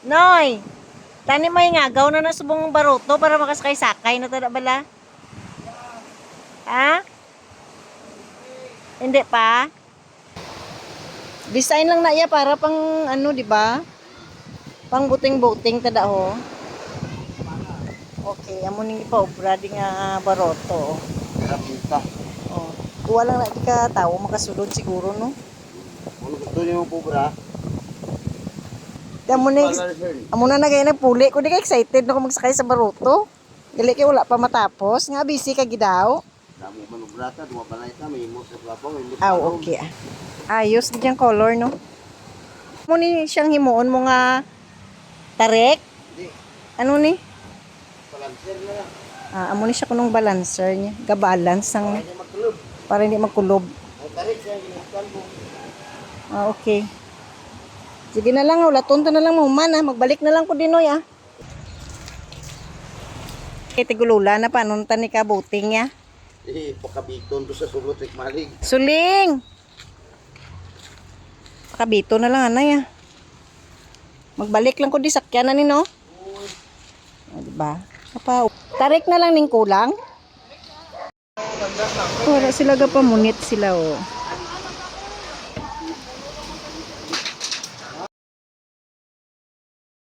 Noy, tani may ngagaw na nasubong baruto para makasakay-sakay na tada bala. Ha? Hindi pa? Design lang na iya para pang ano, di ba? Pang buting-buting tada ho. Okay, amo ning ipaobra di nga baroto. Kapita. Oh. Kuha lang na di ka tao makasulod siguro no. Ano gusto niyo po bra? Amo na nagay na puli ko di ka excited na ko magsakay sa baroto. Dili kay wala pa matapos, nga busy ka gidaw. Damo manubrata, duma balay ta may mo sa plapaw hindi Ah, okay. Ayos di yung color no. Mo ni siyang himuon mo nga tarek. Hindi, Ano ni? balancer na lang. Amo ni siya kunong balancer niya. Ga-balance ang Hindi magkulog. para hindi magkulob. Ang tarik siya ginagkan mo. Okay. Sige na lang, ulaton ta na lang mo man magbalik na lang ko dinoy Tigulula na panuntan ni kabuting ya. Pakabiton to sa sulot ik malig. Suling! Pakabito na lang anay Magbalik lang ko di sakyanan ni no. Diba? Tarik na lang ning kulang. Wala sila gapamunit sila